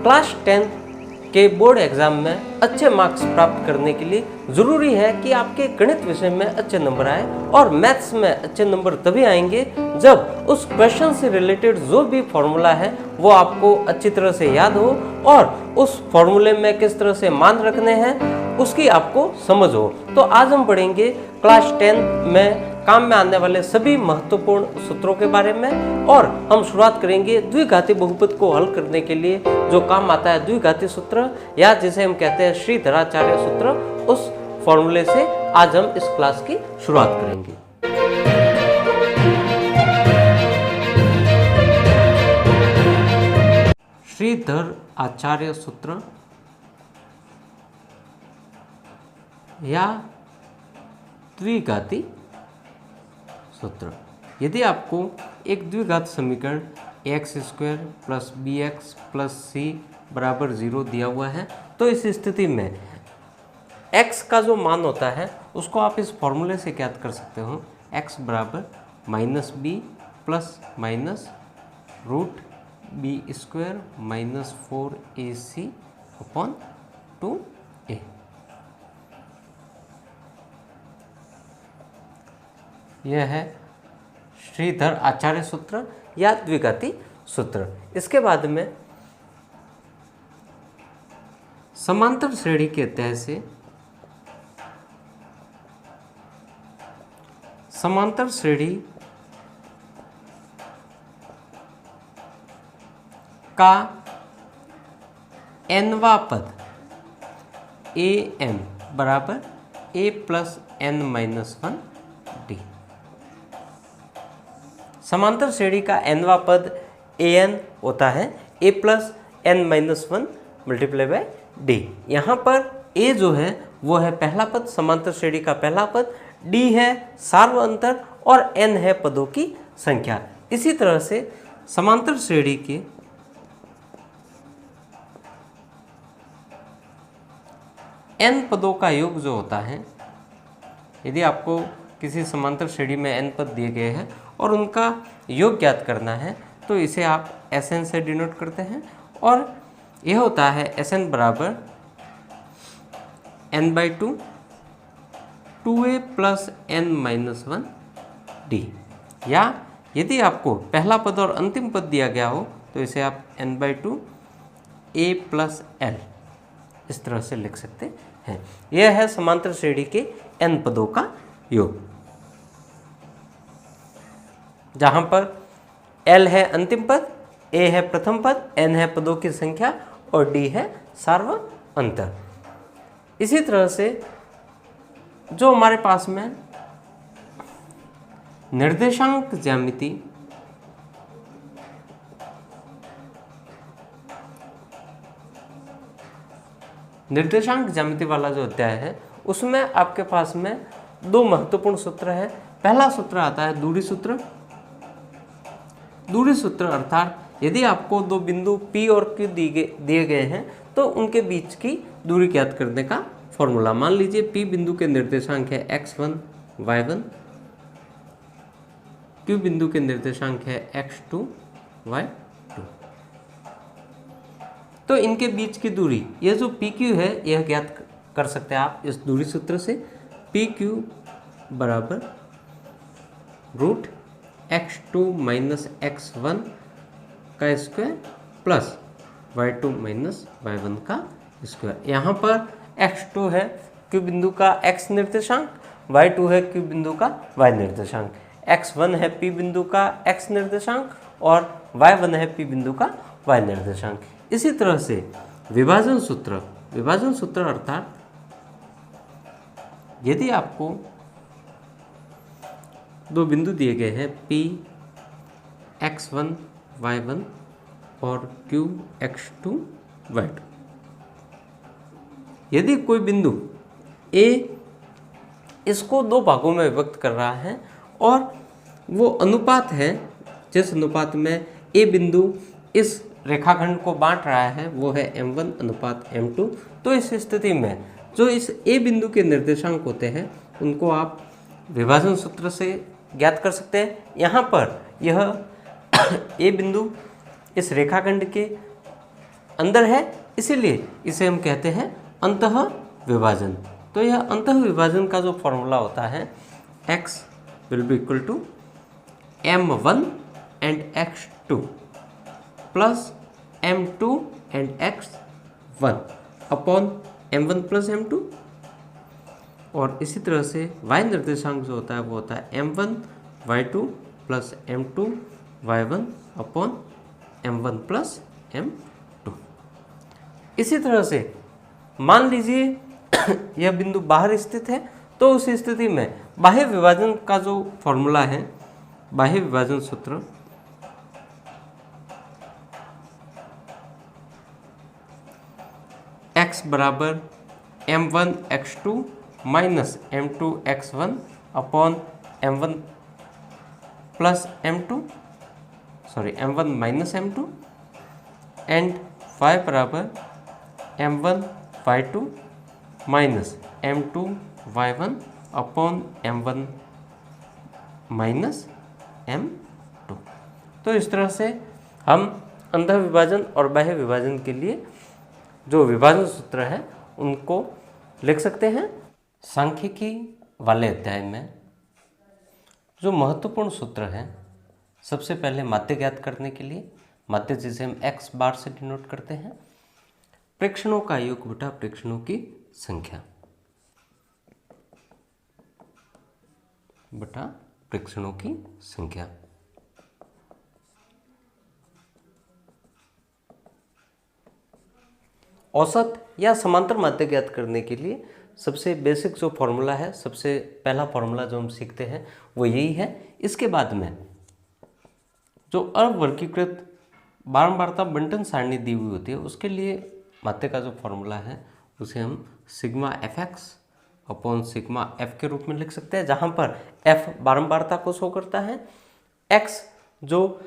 Class 10 के board exam में अच्छे मार्क्स प्राप्त करने के लिए ज़रूरी है कि आपके गणित विषय में अच्छे नंबर आए, और मैथ्स में अच्छे नंबर तभी आएंगे जब उस क्वेश्चन से रिलेटेड जो भी फॉर्मूला है वो आपको अच्छी तरह से याद हो और उस फॉर्मूले में किस तरह से मान रखने हैं उसकी आपको समझ हो। तो आज हम पढ़ेंगे क्लास 10 में काम में आने वाले सभी महत्वपूर्ण सूत्रों के बारे में, और हम शुरुआत करेंगे द्विघाती बहुपद को हल करने के लिए जो काम आता है द्विघाती सूत्र, या जिसे हम कहते हैं श्रीधराचार्य सूत्र, उस फॉर्मूले से आज हम इस क्लास की शुरुआत करेंगे। श्रीधर आचार्य सूत्र या द्विघाती सूत्र। यदि आपको एक द्विघात समीकरण x² + bx + c = 0 दिया हुआ है, तो इस स्थिति में x का जो मान होता है उसको आप इस फॉर्मूले से ज्ञात कर सकते हो। x = -b ± √b² - 4ac/2a। यह है श्रीधर आचार्य सूत्र या द्विघाती सूत्र। इसके बाद में समांतर श्रेणी के तह से समांतर श्रेणी का nवां पद an बराबर a + n-1d। समांतर श्रेणी का nवां पद an होता है a + n-1 × d। यहाँ पर a जो है वो है पहला पद, समांतर श्रेणी का पहला पद, d है सार्व अंतर और n है पदों की संख्या। इसी तरह से समांतर श्रेणी के n पदों का योग जो होता है, यदि आपको किसी समांतर श्रेणी में n पद दिए गए हैं और उनका योग ज्ञात करना है तो इसे आप Sn से डिनोट करते हैं, और यह होता है Sn बराबर n/2 2a + n-1d। या यदि आपको पहला पद और अंतिम पद दिया गया हो तो इसे आप n/2 a + l इस तरह से लिख सकते हैं। यह है समांतर श्रेणी के n पदों का योग, जहां पर l है अंतिम पद, a है प्रथम पद, n है पदों की संख्या और d है सार्व अंतर। इसी तरह से जो हमारे पास में निर्देशांक ज्यामिति वाला जो अध्याय है उसमें आपके पास में दो महत्वपूर्ण सूत्र है। पहला सूत्र आता है दूरी सूत्र। दूरी सूत्र अर्थात यदि आपको दो बिंदु P और Q दिए गए हैं तो उनके बीच की दूरी ज्ञात करने का फॉर्मूला। मान लीजिए P बिंदु के निर्देशांक है x1 y1, Q बिंदु के निर्देशांक है x2 y2। तो इनके बीच की दूरी, यह जो PQ है यह ज्ञात कर सकते हैं आप इस दूरी सूत्र से। PQ बराबर √x2 - x1 का स्क्वायर प्लस y2 - y1 का स्क्वायर। यहाँ पर x2 है Q बिंदु का x निर्देशांक, y2 है Q बिंदु का y निर्देशांक, x1 है P बिंदु का x निर्देशांक और y1 है P बिंदु का y निर्देशांक। इसी तरह से विभाजन सूत्र अर्थात यदि आपको दो बिंदु दिए गए हैं P x1 y1 और Q x2 y2, यदि कोई बिंदु A इसको दो भागों में विभक्त कर रहा है और वो अनुपात है जिस अनुपात में A बिंदु इस रेखाखंड को बांट रहा है वो है m1:m2, तो इस स्थिति में जो इस A बिंदु के निर्देशांक होते हैं उनको आप विभाजन सूत्र से ज्ञात कर सकते हैं। यहाँ पर यह A बिंदु इस रेखाखंड के अंदर है, इसीलिए इसे हम कहते हैं अंतः विभाजन। तो यह अंतः विभाजन का जो फॉर्मूला होता है, x will be equal to m1 and x2 plus m2 and x1 upon m1 plus m2। और इसी तरह से y निर्देशांक जो होता है वो होता है m1 y2 plus m2 y1 upon m1 plus m2। इसी तरह से मान लीजिए यह बिंदु बाहर स्थित है, तो उस स्थिति में बाह्य विभाजन का जो फॉर्मूला है, बाह्य विभाजन सूत्र x बराबर m1 x2 minus m2 x1 upon m1 plus m2 m1 minus m2 and y बराबर m1 y2 minus m2 y1 upon m1 minus m2। तो इस तरह से हम अंतः विभाजन और बाह्य विभाजन के लिए जो विभाजन सूत्र है उनको लिख सकते हैं। सांख्यिकी वाले अध्याय में जो महत्वपूर्ण सूत्र है, सबसे पहले माध्य ज्ञात करने के लिए, माध्य जिसे हम x बार से डिनोट करते हैं, प्रेक्षणों का योग बटा प्रेक्षणों की संख्या बटा प्रेक्षणों की संख्या। औसत या समांतर माध्य ज्ञात करने के लिए सबसे बेसिक जो फॉर्मूला है, सबसे पहला फॉर्मूला जो हम सीखते हैं वो यही है। इसके बाद में जो अवर्गीकृत बारंबारता बंटन सारणी दी हुई होती है, उसके लिए माध्य का जो फॉर्मूला है उसे हम sigma F x upon sigma F के रूप में लिख सकते हैं, जहाँ पर एफ बारंबारता को शो करता है, एक्स जो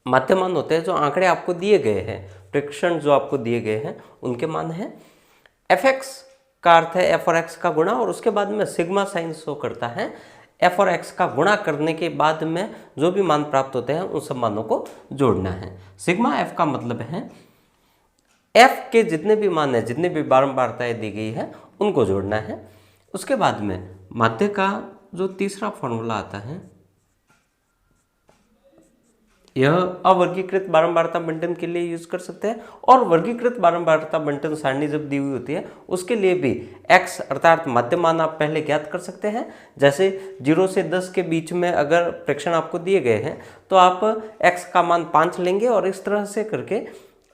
माध्य मान होते हैं, जो आंकड़े आपको दिए गए हैं, प्रेक्षण जो आपको दिए गए हैं उनके मान हैं, एफ एक्स का अर्थ है एफ और एक्स का गुणा, और उसके बाद में सिग्मा साइन शो करता है एफ और एक्स का गुणा करने के बाद में जो भी मान प्राप्त होते हैं उन सब मानों को जोड़ना है। सिग्मा एफ का मतलब है एफ के जितने भी मान हैं, जितने भी बारंबारताएं दी गई है उनको जोड़ना है। उसके बाद में माध्य का जो तीसरा फॉर्मूला आता है, यह अवर्गीकृत बारंबारता बंटन के लिए यूज कर सकते हैं, और वर्गीकृत बारंबारता बंटन सारणी जब दी हुई होती है उसके लिए भी x अर्थात माध्य मान आप पहले ज्ञात कर सकते हैं। जैसे 0 से 10 के बीच में अगर प्रेक्षण आपको दिए गए हैं तो आप x का मान 5 लेंगे, और इस तरह से करके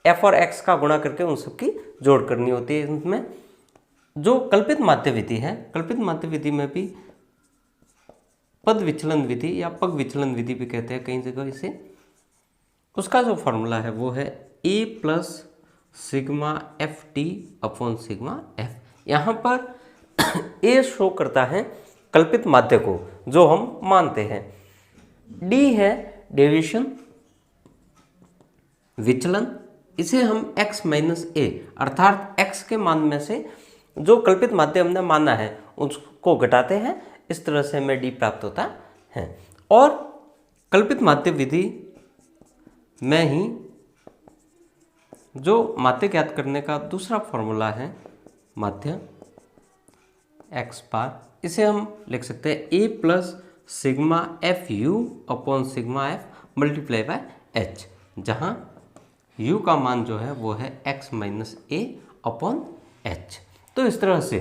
f और x का गुणा करके उन सबकी जोड़ करनी होती है। इसमें जो कल्पित माध्य विधि है, कल्पित माध्य विधि में भी पद विचलन विधि या पग विचलन विधि भी कहते हैं कई जगह इसे, उसका जो फॉर्मूला है वो है a plus sigma F T upon sigma F. यहाँ पर a शो करता है कल्पित माध्य को जो हम मानते हैं, d है डेविएशन विचलन, इसे हम x माइनस a अर्थात x के मान में से जो कल्पित माध्य हमने माना है उसको घटाते हैं, इस तरह से हमें d प्राप्त होता है। और कल्पित माध्य विधि में ही जो माध्य ज्ञात करने का दूसरा फॉर्मूला है माध्य x बार, इसे हम लिख सकते हैं a plus sigma F you upon sigma F multiply by h, जहाँ u का मान जो है वो है x माइनस ए अपॉन h। तो इस तरह से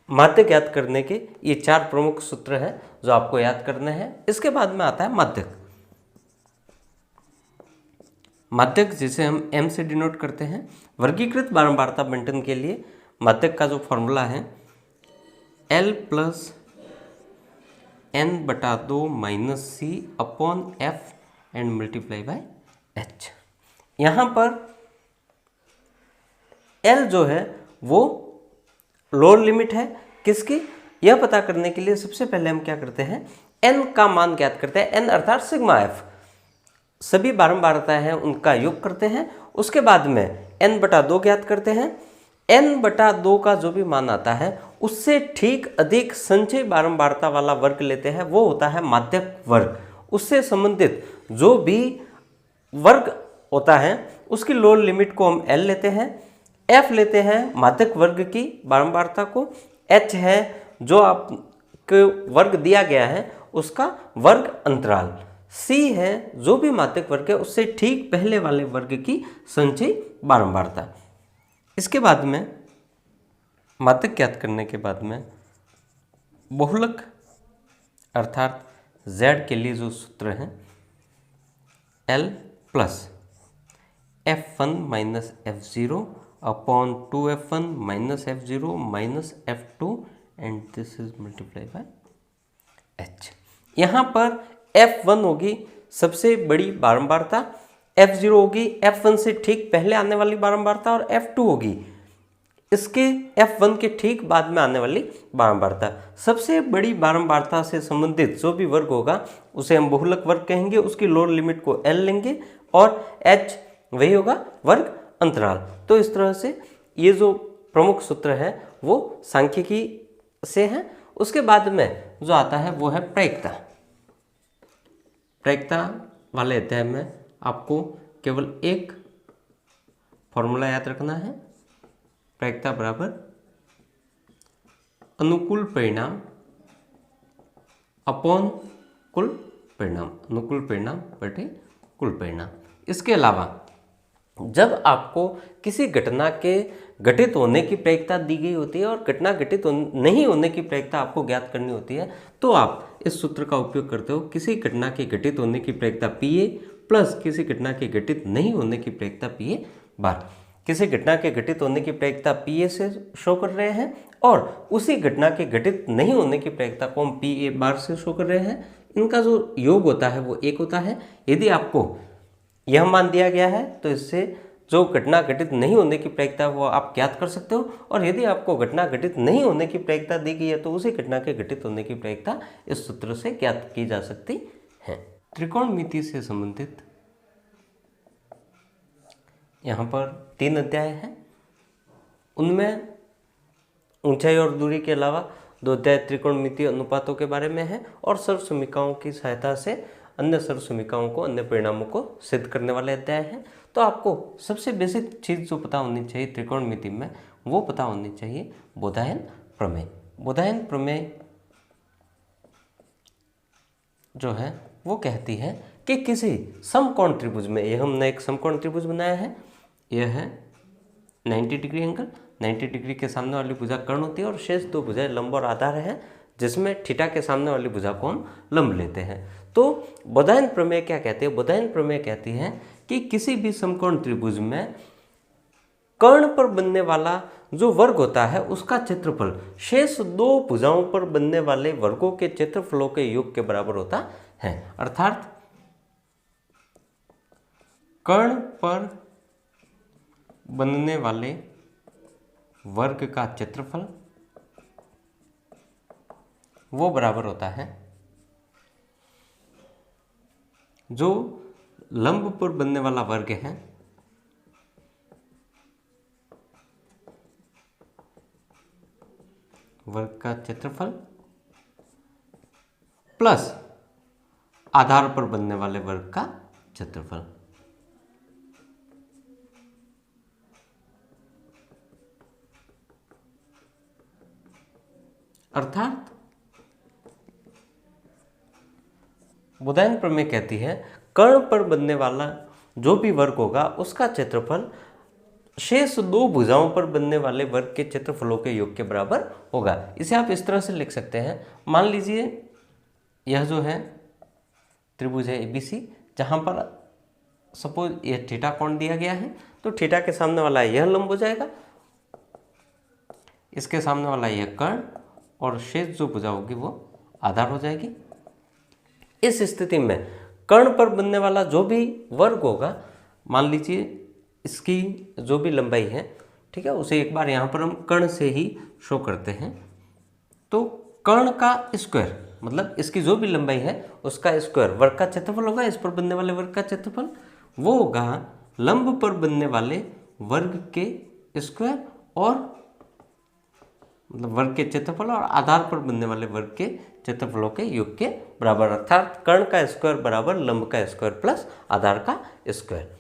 माध्य ज्ञात करने के ये 4 प्रमुख सूत्र हैं जो आपको याद करने हैं। इसके बाद में आता है माध्यक। माध्यक जिसे हम m से डिनोट करते हैं। वर्गीकृत बारंबारता बंटन के लिए माध्यक का जो फॉर्मूला है L प्लस n बटा 2 minus c upon f and multiply by h। यहाँ पर L जो है वो लोअर लिमिट है किसकी, यह पता करने के लिए सबसे पहले हम क्या करते हैं, n का मान ज्ञात करते हैं, n अर्थात सिग्मा एफ, सभी बारंबारताएं हैं उनका योग करते हैं। उसके बाद में n बटा 2 ज्ञात करते हैं, n बटा 2 का जो भी मान आता है उससे ठीक अधिक संचयी बारंबारता वाला वर्ग लेते हैं, वो होता है माध्यक वर्ग। उससे संबंधित जो भी वर्ग होता है उसकी लोअर लिमिट को हम L लेते हैं, F लेते हैं माध्यक वर्ग की बारंबारता को, H है जो आपको वर्ग दिया गया है उसका वर्ग अंतराल, C है जो भी माध्यक वर्ग है उससे ठीक पहले वाले वर्ग की संचयी बारंबारता। इसके बाद में माध्यक ज्ञात करने के बाद में बहुलक अर्थात Z के लिए जो सूत्र है L plus F1 minus F0 upon 2F1 minus F0 minus F2 and this is multiply by H। यहाँ पर F1 होगी सबसे बड़ी बारंबारता, F0 होगी F1 से ठीक पहले आने वाली बारंबारता और F2 होगी इसके F1 के ठीक बाद में आने वाली बारंबारता। सबसे बड़ी बारंबारता से संबंधित जो भी वर्ग होगा उसे हम बहुलक वर्ग कहेंगे, उसकी लोअर लिमिट को L लेंगे और H वही होगा वर्ग अंतराल। तो इस तरह से ये जो प्रमुख सूत्र है वो सांख्यिकी से है। उसके बाद में जो आता है वो है प्रायिकता। प्रायिकता वाले अध्याय में आपको केवल एक फॉर्मूला याद रखना है, प्रायिकता बराबर अनुकूल परिणाम अपॉन कुल परिणाम, अनुकूल परिणाम बटे कुल परिणाम। इसके अलावा जब आपको किसी घटना के घटित होने की प्रायिकता दी गई होती है और घटना घटित नहीं होने की प्रायिकता आपको ज्ञात करनी होती है तो आप इस सूत्र का उपयोग करते हो। किसी घटना के घटित होने की प्रायिकता PA प्लस किसी घटना के घटित नहीं होने की प्रायिकता PA बार। किसी घटना के घटित होने की प्रायिकता PA से शो कर रहे हैं और उसी घटना के घटित नहीं होने की प्रायिकता को हम PA बार से शो कर रहे हैं। इनका जो योग होता है वो 1 होता है। यदि आपको यह मान दिया गया है तो इससे जो घटना घटित नहीं होने की प्रायिकता वो आप ज्ञात कर सकते हो, और यदि आपको घटना घटित नहीं होने की प्रायिकता दी गई है तो उसी घटना के घटित होने की प्रायिकता इस सूत्र से ज्ञात की जा सकती है। त्रिकोणमिति से संबंधित यहाँ पर 3 अध्याय हैं। उनमें ऊंचाई और दूरी के अलावा 2 अध्याय त्रिकोणमितीय अनुपातों के बारे में है और सर्वसमीकाओं की सहायता से अन्य सर्वसमीकाओं को, अन्य परिणामों को सिद्ध करने वाले अध्याय हैं। तो आपको सबसे बेसिक चीज़ जो पता होनी चाहिए त्रिकोणमिति में वो पता होनी चाहिए बोधायन प्रमेय। बोधायन प्रमेय जो है वो कहती है कि किसी समकोण त्रिभुज में, यह हमने एक समकोण त्रिभुज बनाया है, यह है 90 डिग्री एंगल, 90 डिग्री के सामने वाली भुजा कर्ण होती है और शेष 2 भुजाएं लंब और आधार है जिसमें थीटा के सामने वाली भुजा को हम लंब लेते हैं। तो बोधायन प्रमेय क्या कहते हैं? बोधायन प्रमेय कहती है कि किसी भी समकोण त्रिभुज में कर्ण पर बनने वाला जो वर्ग होता है उसका क्षेत्रफल शेष 2 भुजाओं पर बनने वाले वर्गों के क्षेत्रफलों के योग के बराबर होता है। अर्थात कर्ण पर बनने वाले वर्ग का क्षेत्रफल वो बराबर होता है जो लंब पर बनने वाला वर्ग है वर्ग का क्षेत्रफल प्लस आधार पर बनने वाले वर्ग का क्षेत्रफल। अर्थात बोधायन प्रमेय कहती है कर्ण पर बनने वाला जो भी वर्ग होगा उसका क्षेत्रफल शेष 2 भुजाओं पर बनने वाले वर्ग के क्षेत्रफलों के योग के बराबर होगा। इसे आप इस तरह से लिख सकते हैं, मान लीजिए यह जो है त्रिभुज है ABC, जहां पर सपोज यह थीटा कोण दिया गया है तो थीटा के सामने वाला यह लंब हो जाएगा, इसके सामने वाला यह कर्ण और शेष जो भुजा होगी वो आधार हो जाएगी। इस स्थिति में कर्ण पर बनने वाला जो भी वर्ग होगा, मान लीजिए इसकी जो भी लंबाई है, ठीक है, उसे एक बार यहाँ पर हम कर्ण से ही शो करते हैं। तो कर्ण का स्क्वायर मतलब इसकी जो भी लंबाई है उसका स्क्वायर वर्ग का क्षेत्रफल होगा, इस पर बनने वाले वर्ग का क्षेत्रफल वो होगा लंब पर बनने वाले वर्ग के स्क्वायर और मतलब वर्ग के क्षेत्रफल और आधार पर बनने वाले वर्ग के क्षेत्रफलों के योग के बराबर। अर्थात कर्ण का स्क्वायर बराबर लंब का स्क्वायर प्लस आधार का स्क्वायर।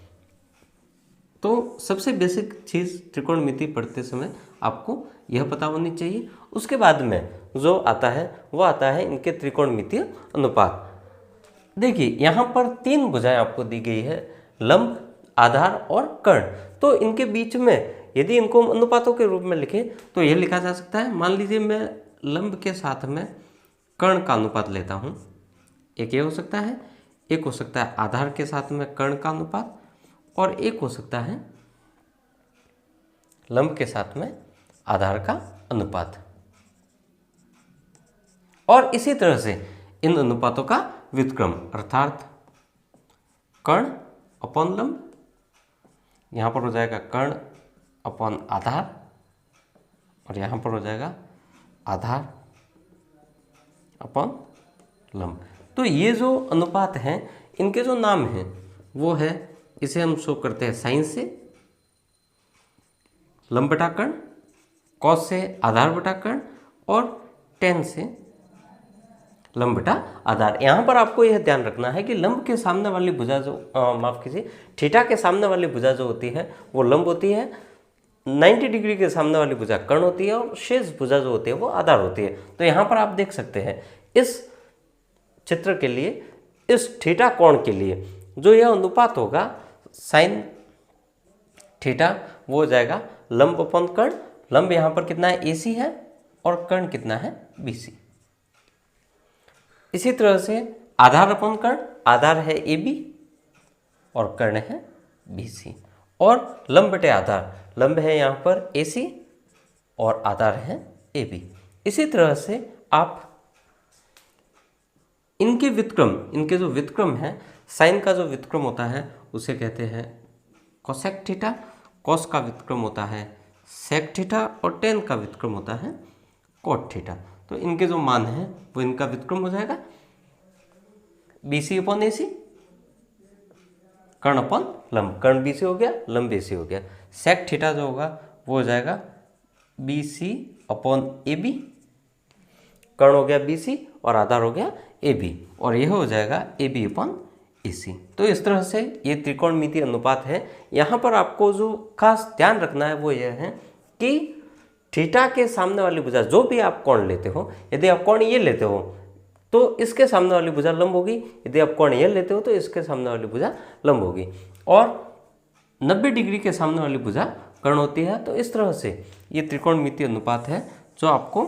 तो सबसे बेसिक चीज़ त्रिकोणमिति पढ़ते समय आपको यह पता होनी चाहिए। उसके बाद में जो आता है वो आता है इनके त्रिकोणमितीय अनुपात। देखिए यहाँ पर 3 भुजाएं आपको दी गई है, लंब, आधार और कर्ण। तो इनके बीच में यदि इनको अनुपातों के रूप में लिखें तो यह लिखा जा सकता है, मान लीजिए मैं लंब के साथ में कर्ण का अनुपात लेता हूँ, एक ये हो सकता है, एक हो सकता है आधार के साथ में कर्ण का अनुपात, और एक हो सकता है लंब के साथ में आधार का अनुपात। और इसी तरह से इन अनुपातों का व्युत्क्रम अर्थात कर्ण अपॉन लंब, यहाँ पर हो जाएगा कर्ण अपॉन आधार, और यहाँ पर हो जाएगा आधार अपॉन लंब। तो ये जो अनुपात हैं इनके जो नाम हैं वो है, इसे हम शो करते हैं साइन से लंब बटा कर्ण, कॉस से आधार बटा कर्ण, और टेन से लंब बटा आधार। यहाँ पर आपको यह ध्यान रखना है कि लंब के सामने वाली भुजा जो माफ कीजिए, थीटा के सामने वाली भुजा जो होती है वो लंब होती है, 90 डिग्री के सामने वाली भुजा कर्ण होती है, और शेष भुजा जो होती है वो आधार होती है। तो यहाँ पर आप देख सकते हैं इस चित्र के लिए, इस थीटा कोण के लिए जो यह अनुपात होगा साइन थीटा वो हो जाएगा लंब अपॉन कर्ण। लंब यहाँ पर कितना है, AC है, और कर्ण कितना है, BC। इसी तरह से आधार अपॉन कर्ण, आधार है AB और कर्ण है BC, और लंब बटे आधार, लंब है यहाँ पर AC और आधार है AB। इसी तरह से आप इनके व्युत्क्रम, इनके जो व्युत्क्रम है, साइन का जो व्युत्क्रम होता है उसे कहते हैं कोसेक थीटा, कॉस का व्युत्क्रम होता है सेक थीटा, और टेन का व्युत्क्रम होता है कोट थीटा। तो इनके जो मान हैं वो इनका व्युत्क्रम हो जाएगा BC अपॉन AC, कर्ण अपॉन लंब, कर्ण BC हो गया, लंब AC हो गया। सेक थीटा जो होगा वो हो जाएगा BC अपॉन AB, कर्ण हो गया BC और आधार हो गया AB, और यह हो जाएगा AB अपॉन AC। तो इस तरह से ये त्रिकोणमितीय अनुपात है। यहाँ पर आपको जो खास ध्यान रखना है वो यह है कि थीटा के सामने वाली भुजा जो भी आप कोण लेते हो, यदि आप कोण ये लेते हो तो इसके सामने वाली भुजा लंब होगी, यदि आप कोण ये लेते हो तो इसके सामने वाली भुजा लंब होगी, और 90 डिग्री के सामने वाली भुजा कर्ण होती है। तो इस तरह से ये त्रिकोणमितीय अनुपात है जो आपको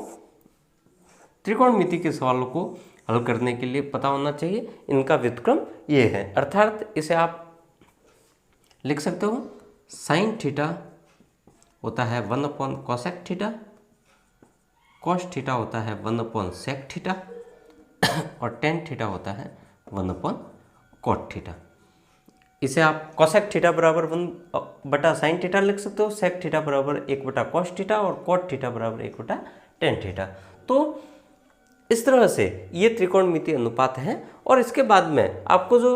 त्रिकोणमिति के सवालों को हल करने के लिए पता होना चाहिए। इनका व्युत्क्रम ये है, अर्थात इसे आप लिख सकते हो साइन थीटा होता है 1 upon cosec theta, cos theta होता है 1 अपॉन सेक थीटा, और टेन थीटा होता है 1 अपॉन कोट थीटा। इसे आप कोसेक थीटा बराबर 1 बटा साइन थीटा लिख सकते हो, सेक थीटा बराबर 1 बटा कॉस थीटा, और कोट थीटा बराबर 1 बटा टेन थीटा। तो इस तरह से ये त्रिकोणमितीय अनुपात है। और इसके बाद में आपको जो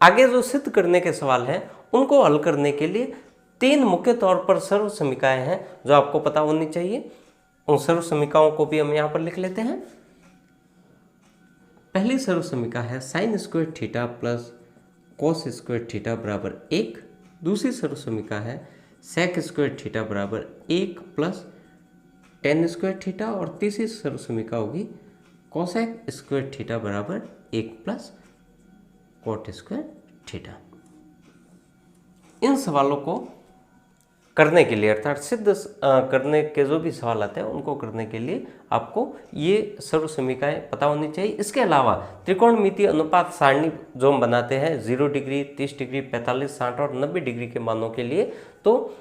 आगे जो सिद्ध करने के सवाल हैं उनको हल करने के लिए 3 मुख्य तौर पर सर्व समीकरणाएं हैं जो आपको पता होनी चाहिए। उन सर्व समीकरणों को भी हम यहाँ पर लिख लेते हैं। पहली सर्व समीकरण है sine square theta plus cos square theta बराबर 1। दूसरी सर्व समीकरण है सेक स्क्वायर थीटा बराबर 1 प्लस टेन स्क्वायर थीटा, और तीसरी सर्व समीकरण होगी कोसेक स्क्वायर थीटा बराबर 1 प्लस कोट स्क्वायर थीटा। इन सवालों को करने के लिए, अर्थात सिद्ध करने के जो भी सवाल आते हैं उनको करने के लिए आपको ये सर्व समीकरणाएं पता होनी चाहिए। इसके अलावा त्रिकोणमितीय अनुपात सारणी जो हम बनाते हैं 0 डिग्री, 30 डिग्री, 45, 60 और 90 डिग्री के मानों के लिए, तो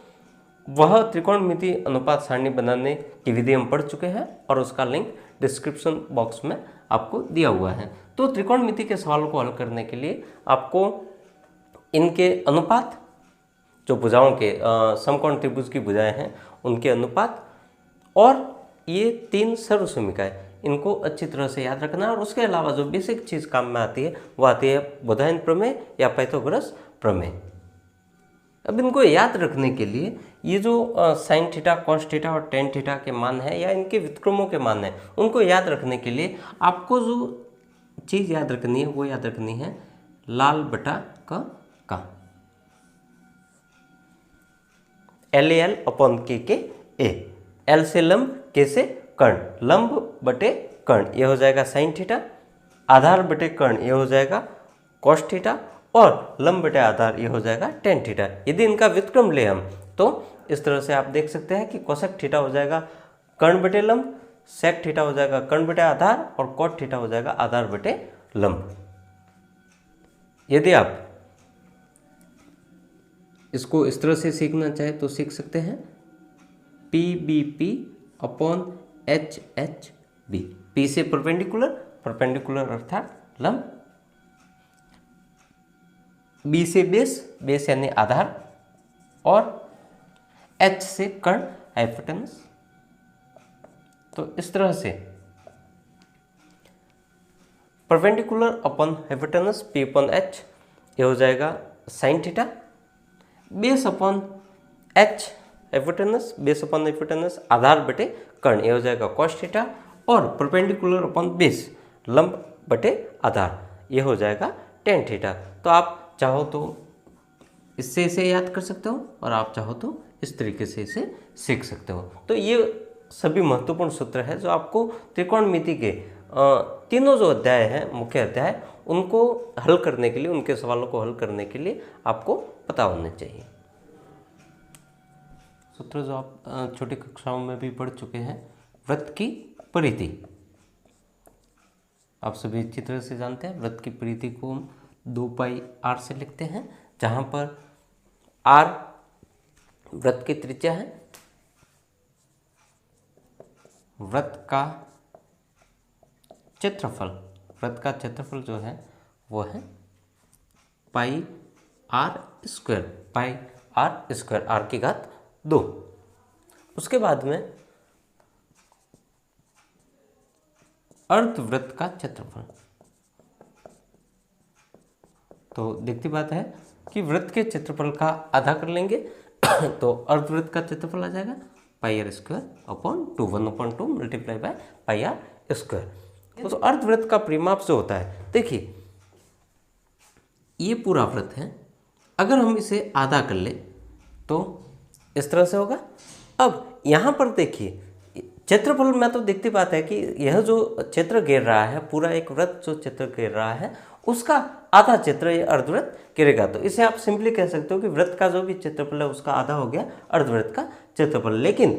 वह त्रिकोणमितीय अनुपात सारणी बनाने की विधि हम पढ़ चुके हैं और उसका लिंक डिस्क्रिप्शन बॉक्स में आपको दिया हुआ है। तो त्रिकोणमिति के सवालों को हल करने के लिए आपको इनके अनुपात, जो भुजाओं के समकोण त्रिभुज की भुजाएं हैं उनके अनुपात, और ये 3 सर्व समीकरण, इनको अच्छी तरह से याद रखना है। और उसके अलावा जो बेसिक चीज़ काम में आती है वो आती है बोधायन प्रमेय या पाइथागोरस प्रमेय। अब इनको याद रखने के लिए ये जो साइन थीटा, कॉस थीटा और टेन थीटा के मान है या इनके व्युत्क्रमों के मान है, उनको याद रखने के लिए आपको जो चीज़ याद रखनी है वो याद रखनी है लाल बटा का। LAL अपॉन के ए। L से लंब, के से कर्ण, लंब बटे कर्ण ये हो जाएगा साइन थीटा, आधार बटे कर्ण ये हो जाएगा कॉस थीटा, और लंब बटे आधार ये हो जाएगा टेन थीटा। यदि इनका व्युत्क्रम ले हम तो इस तरह से आप देख सकते हैं कि कोसेक थीटा हो जाएगा कर्ण बटे लंब, सेक थीटा हो जाएगा कर्ण बटे आधार, और कॉट थीटा हो जाएगा आधार बटे लंब। यदि आप इसको इस तरह से सीखना चाहे तो सीख सकते हैं PBP अपॉन HHB। P से परपेंडिकुलर, परपेंडिकुलर अर्थात लंब, B से बेस, बेस यानी आधार, और H से कर्ण हाइपोटेनस। तो इस तरह से perpendicular upon hypotenuse P upon H ये हो जाएगा sine theta, base upon H hypotenuse, base upon hypotenuse आधार बटे कर्ण ये हो जाएगा कॉस थीटा, और परपेंडिकुलर अपॉन बेस लंब बटे आधार ये हो जाएगा टेन थीटा। तो आप चाहो तो इससे इसे याद कर सकते हो, और आप चाहो तो इस तरीके से इसे सीख सकते हो। तो ये सभी महत्वपूर्ण सूत्र है जो आपको त्रिकोणमिति के तीनों जो अध्याय हैं, मुख्य अध्याय, उनको हल करने के लिए, उनके सवालों को हल करने के लिए आपको पता होने चाहिए। सूत्र जो आप छोटी कक्षाओं में भी पढ़ चुके हैं, वृत्त की परिधि आप सभी अच्छी तरह से जानते हैं। वृत्त की परिधि को हम 2πr से लिखते हैं, जहाँ पर r वृत्त की त्रिज्या है, वृत्त का क्षेत्रफल, वृत्त का क्षेत्रफल जो है वो है पाई आर स्क्वायर, r की घात 2। उसके बाद में अर्धवृत्त का क्षेत्रफल। तो देखती बात है कि वृत्त के क्षेत्रफल का आधा कर लेंगे तो अर्धवृत्त का क्षेत्रफल आ जाएगा pi R square upon 2, 1/2 multiply by pi R square. तो अर्धवृत्त का परिमाप जो होता है, देखिए ये पूरा वृत्त है, अगर हम इसे आधा कर ले तो इस तरह से होगा। अब यहाँ पर देखिए क्षेत्रफल में तो देखती बात है कि यह जो क्षेत्र घेर रहा है, पूरा एक वृत्त जो क्षेत्र घेर रहा है, उसका आधा क्षेत्र ये अर्धवृत्त घेरेगा। तो इसे आप सिंपली कह सकते हो कि वृत्त का जो भी क्षेत्रफल है उसका आधा हो गया अर्धवृत्त का क्षेत्रफल। लेकिन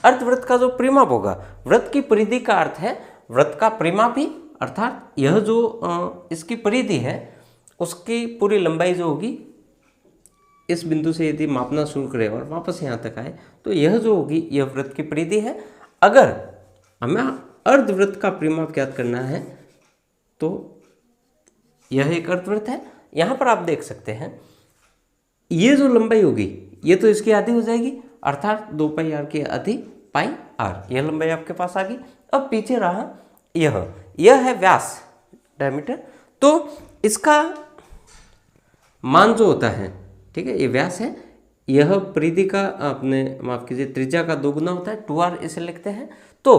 अर्धवृत्त का जो परिमाप होगा, वृत्त की परिधि का अर्थ है वृत्त का परिमाप ही, अर्थात यह जो इसकी परिधि है उसकी पूरी लंबाई जो होगी, इस बिंदु से यदि मापना शुरू करें और वापस यहाँ तक आए तो यह जो होगी यह वृत्त की परिधि है। अगर हमें अर्धवृत्त का परिमाप ज्ञात करना है तो यह एक अर्धवृत्त है। यहाँ पर आप देख सकते हैं ये जो लंबाई होगी ये तो इसकी आधी हो जाएगी, अर्थात 2πr की आधी पाई आर, यह लंबाई आपके पास आ गई। अब पीछे रहा यह है व्यास, डायमीटर, तो इसका मान जो होता है, ठीक है, ये व्यास है, यह परिधि का अपने माफ कीजिए त्रिज्या का 2 गुना होता है, 2r इसे लिखते हैं। तो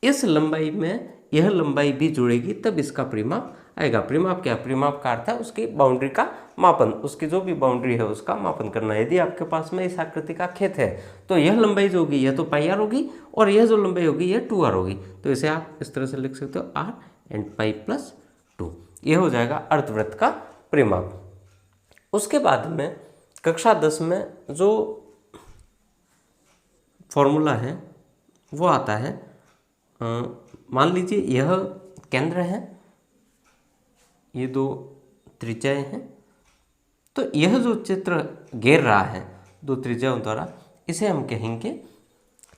इस लंबाई में यह लंबाई भी जुड़ेगी तब इसका परिमाप आएगा। परिमाप क्या? परिमाप का अर्थ है उसकी बाउंड्री का मापन, उसकी जो भी बाउंड्री है उसका मापन करना। यदि आपके पास में इस आकृति का खेत है तो यह लंबाई जो होगी यह तो पाई आर होगी, और यह जो लंबाई होगी यह 2r होगी। तो इसे आप इस तरह से लिख सकते हो r एंड पाई प्लस 2, यह हो जाएगा अर्धवृत्त का परिमाप। उसके बाद में कक्षा 10 में जो फॉर्मूला है वो आता है, मान लीजिए यह केंद्र है, ये 2 त्रिज्याएं हैं, तो यह जो चित्र घेर रहा है 2 त्रिज्याओं द्वारा, इसे हम कहेंगे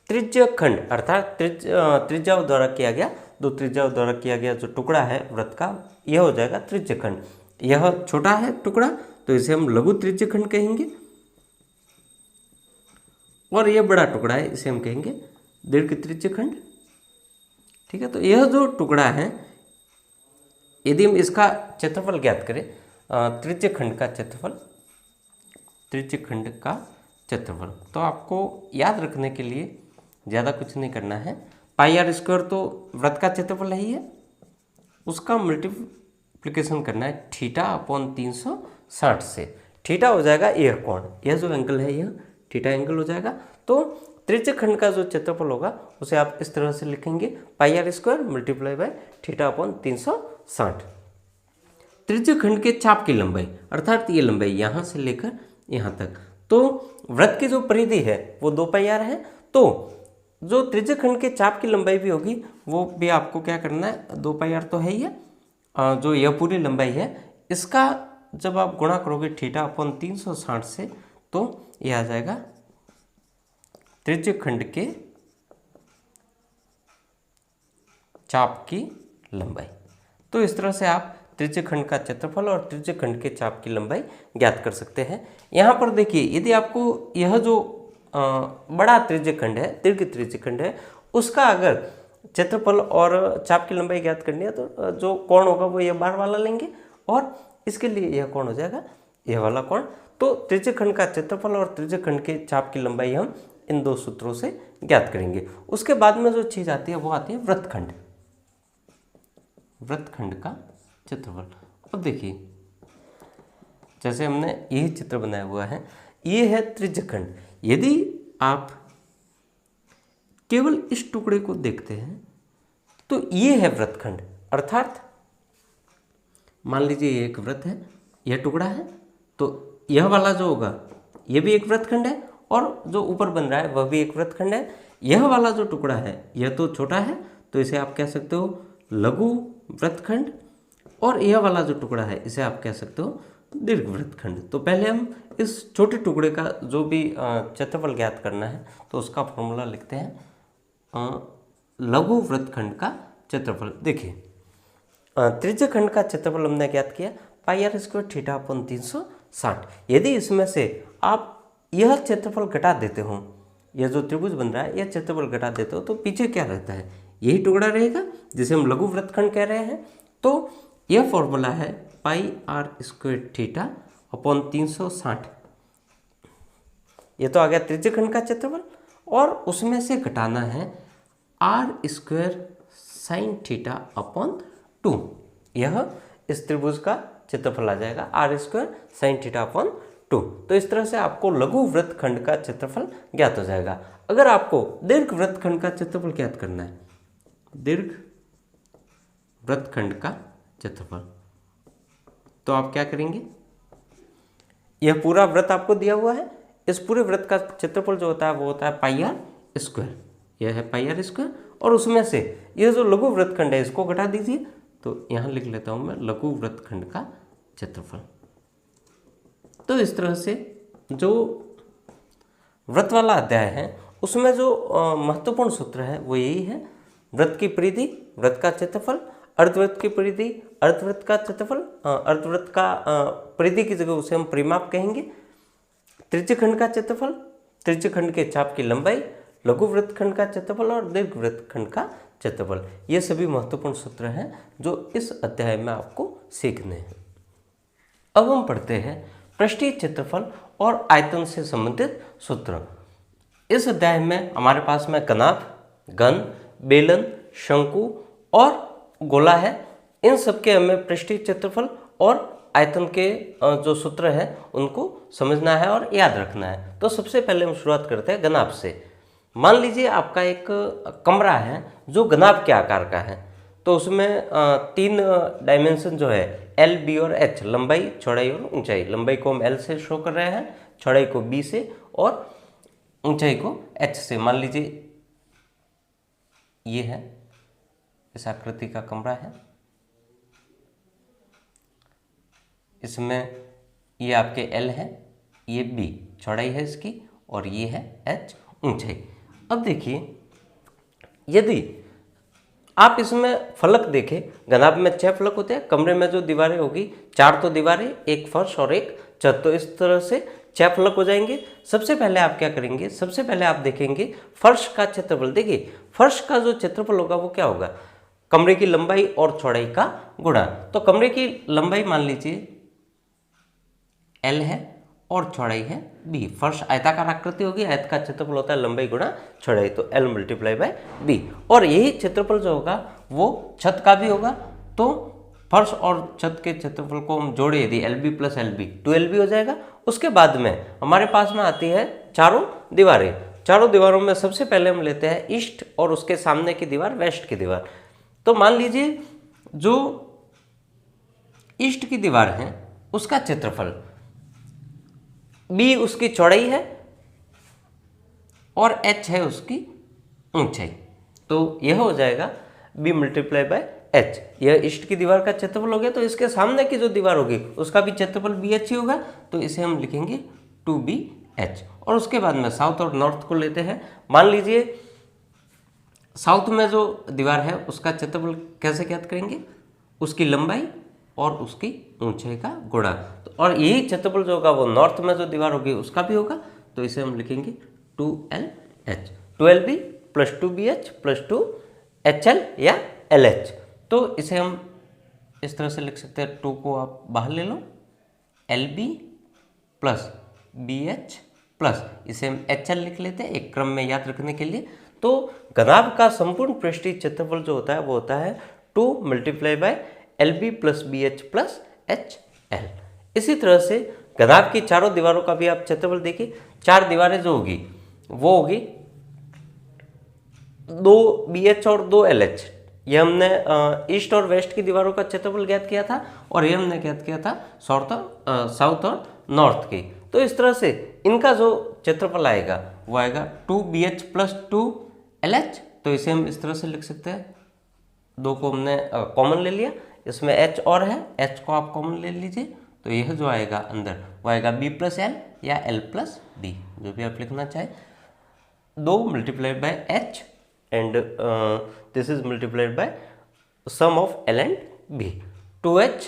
त्रिज्य खंड, अर्थात त्रिज्याओं द्वारा किया गया, 2 त्रिज्याओं द्वारा किया गया जो टुकड़ा है वृत्त का, यह हो जाएगा त्रिज्य खंड। यह छोटा है टुकड़ा तो इसे हम लघु त्रिज्य खंड कहेंगे, और यह बड़ा टुकड़ा है इसे हम कहेंगे दीर्घ त्रिज्य खंड। ठीक है, तो यह जो टुकड़ा है यदि हम इसका क्षेत्रफल ज्ञात करें, त्रिज्य खंड का क्षेत्रफल, त्रिज्य खंड का क्षेत्रफल, तो आपको याद रखने के लिए ज़्यादा कुछ नहीं करना है। पाई आर स्क्वायर तो वृत्त का क्षेत्रफल ही है, उसका मल्टीप्लिकेशन करना है थीटा अपॉन 360 से। थीटा हो जाएगा यह कोण, यह जो एंगल है यह थीटा एंगल हो जाएगा। तो त्रिज्यक खंड का जो क्षेत्रफल होगा उसे आप इस तरह से लिखेंगे pi R square multiply by theta upon 360। त्रिज्यक खंड के चाप की लंबाई अर्थात ये लंबाई यहाँ से लेकर यहाँ तक, तो वृत्त की जो परिधि है वो 2 पाई आर है, तो जो त्रिज्यक खंड के चाप की लंबाई भी होगी वो भी आपको क्या करना है, 2 पाई आर तो है ही है, जो यह पूरी लंबाई है इसका जब आप गुणा करोगे थीटा अपॉन 360 से तो यह आ जाएगा त्रिज्यक खंड के चाप की लंबाई। तो इस तरह से आप त्रिज्यक खंड का क्षेत्रफल और त्रिज्यक खंड के चाप की लंबाई ज्ञात कर सकते हैं। यहाँ पर देखिए यदि आपको यह जो बड़ा त्रिज्यक खंड है, दीर्घ त्रिज्यक खंड है, उसका अगर क्षेत्रफल और चाप की लंबाई ज्ञात करनी है तो जो कोण होगा वो यह बाहर वाला लेंगे और इसके लिए यह कोण हो जाएगा यह वाला कोण। तो त्रिज्यक खंड का क्षेत्रफल और त्रिज्यक खंड के चाप की लंबाई हम इन 2 सूत्रों से ज्ञात करेंगे। उसके बाद में जो चीज आती है वो आती है वृत्तखंड, वृत्तखंड का क्षेत्रफल। अब देखिए जैसे हमने यही चित्र बनाया हुआ है, ये है त्रिज्यक खंड। यदि आप केवल इस टुकड़े को देखते हैं तो ये है वृत्तखंड, अर्थात मान लीजिए ये एक वृत्त है, यह टुकड़ा है, तो यह वाला जो होगा यह भी एक वृत्तखंड है और जो ऊपर बन रहा है वह भी एक वृत्तखंड है। यह वाला जो टुकड़ा है यह तो छोटा है, तो इसे आप कह सकते हो लघु वृत्तखंड, और यह वाला जो टुकड़ा है इसे आप कह सकते हो दीर्घ वृत्तखंड। तो पहले हम इस छोटे टुकड़े का जो भी क्षेत्रफल ज्ञात करना है तो उसका फॉर्मूला लिखते हैं लघु वृत्तखंड का क्षेत्रफल। देखिए त्रिज्यक खंड का क्षेत्रफल हमने ज्ञात किया पाई आर स्क्वायर थीटा अपॉन 360। यदि इसमें से आप यह क्षेत्रफल घटा देते हो, यह जो त्रिभुज बन रहा है यह क्षेत्रफल घटा देते हो, तो पीछे क्या रहता है, यही टुकड़ा रहेगा जिसे हम लघु वृत्तखंड कह रहे हैं। तो यह फॉर्मूला है पाई आर स्क्वायर थीटा अपॉन 360। यह तो आ गया त्रिज्यक खंड का क्षेत्रफल, और उसमें से घटाना है r square sine theta upon 2। यह इस त्रिभुज का क्षेत्रफल आ जाएगा r square sine theta upon 2। तो इस तरह से आपको लघु वृत्तखंड का क्षेत्रफल ज्ञात हो जाएगा। अगर आपको दीर्घ वृत्तखंड का क्षेत्रफल ज्ञात करना है, दीर्घ वृत्तखंड का क्षेत्रफल, तो आप क्या करेंगे, यह पूरा वृत्त आपको दिया हुआ है, इस पूरे वृत्त का क्षेत्रफल जो होता है वो होता है पाई आर स्क्वायर, यह है पाई आर स्क्वायर, और उसमें से यह जो लघु वृत्तखंड है इसको घटा दीजिए। तो यहाँ लिख लेता हूँ मैं लघु वृत्तखंड का क्षेत्रफल। तो इस तरह से जो वृत्त वाला अध्याय है उसमें जो महत्वपूर्ण सूत्र है वो यही है, वृत्त की परिधि, वृत्त का क्षेत्रफल, अर्धवृत्त की परिधि, अर्धवृत्त का क्षेत्रफल, अर्धवृत्त का परिधि की जगह उसे हम परिमाप कहेंगे, त्रिज्यक खंड का क्षेत्रफल, त्रिज्यक खंड के चाप की लंबाई, लघु वृत्तखंड का क्षेत्रफल और दीर्घ वृत्तखंड का क्षेत्रफल। ये सभी महत्वपूर्ण सूत्र हैं जो इस अध्याय में आपको सीखने हैं। अब हम पढ़ते हैं पृष्ठीय क्षेत्रफल और आयतन से संबंधित सूत्र। इस अध्याय में हमारे पास में कनाभ, घन, बेलन, शंकु और गोला है। इन सबके हमें पृष्ठीय क्षेत्रफल और आयतन के जो सूत्र हैं उनको समझना है और याद रखना है। तो सबसे पहले हम शुरुआत करते हैं घनाभ से। मान लीजिए आपका एक कमरा है जो घनाभ के आकार का है, तो उसमें 3 डायमेंशन जो है एल, बी और एच, लंबाई, चौड़ाई और ऊंचाई। लंबाई को हम एल से शो कर रहे हैं, चौड़ाई को बी से और ऊंचाई को एच से। मान लीजिए ये है, इस आकृति का कमरा है, इसमें ये आपके एल है, ये बी चौड़ाई है इसकी, और ये है एच ऊंचाई। अब देखिए यदि आप इसमें फलक देखें, घनाभ में 6 फलक होते हैं, कमरे में जो दीवारें होगी 4 तो दीवारें, एक फर्श और एक छत, तो इस तरह से 6 फलक हो जाएंगे। सबसे पहले आप क्या करेंगे, सबसे पहले आप देखेंगे फर्श का क्षेत्रफल। देखिए फर्श का जो क्षेत्रफल होगा वो क्या होगा, कमरे की लंबाई और चौड़ाई का गुणा। तो कमरे की लंबाई मान लीजिए एल है और चौड़ाई है बी। फर्श आयताकार आकृति होगी, आयत का क्षेत्रफल होता है लंबाई गुणा चौड़ाई, तो एल मल्टीप्लाई बाय बी। और यही क्षेत्रफल जो होगा वो छत का भी होगा, तो फर्श और छत के क्षेत्रफल को हम जोड़े यदि l b plus l b 2LB हो जाएगा। उसके बाद में हमारे पास में आती है चारों दीवारें। चारों दीवारों में सबसे पहले हम लेते हैं ईस्ट और उसके सामने की दीवार वेस्ट की दीवार। तो मान लीजिए जो ईस्ट की दीवार है उसका क्षेत्रफल बी उसकी चौड़ाई है और एच है उसकी ऊंचाई, तो यह हो जाएगा बी मल्टीप्लाई बाय एच। यह ईस्ट की दीवार का क्षेत्रफल हो गया। तो इसके सामने की जो दीवार होगी उसका भी क्षेत्रफल बी एच ही होगा, तो इसे हम लिखेंगे 2BH। और उसके बाद में साउथ और नॉर्थ को लेते हैं। मान लीजिए साउथ में जो दीवार है उसका क्षेत्रफल कैसे ज्ञात करेंगे, उसकी लंबाई और उसकी ऊंचाई का गुणा। तो और यही क्षेत्रफल जो होगा वो नॉर्थ में जो दीवार होगी उसका भी होगा, तो इसे हम लिखेंगे 2LH। 12B plus 2BH plus 2HL या LH। तो इसे हम इस तरह से लिख सकते हैं, 2 को आप बाहर ले लो, LB प्लस BH प्लस इसे हम HL लिख लेते हैं एक क्रम में याद रखने के लिए। तो घनाभ का संपूर्ण पृष्ठीय क्षेत्रफल जो होता है वो होता है 2 multiply by LB plus BH plus HL। इसी तरह से घनाभ की चारों दीवारों का भी आप क्षेत्रफल देखिए। चार दीवारें जो होगी वो होगी 2BH और 2LH। ये हमने ईस्ट और वेस्ट की दीवारों का क्षेत्रफल ज्ञात किया था और ये हमने ज्ञात किया था साउथ और नॉर्थ की। तो इस तरह से इनका जो क्षेत्रफल आएगा वो आएगा 2BH प्लस 2LH। तो इसे हम इस तरह से लिख सकते हैं, 2 को हमने कॉमन ले लिया, इसमें H और है, H को आप कॉमन ले लीजिए, तो यह जो आएगा अंदर वो आएगा B प्लस L या L प्लस B, जो भी आप लिखना चाहें। 2 multiplied by H and this is multiplied by sum of L and B, 2H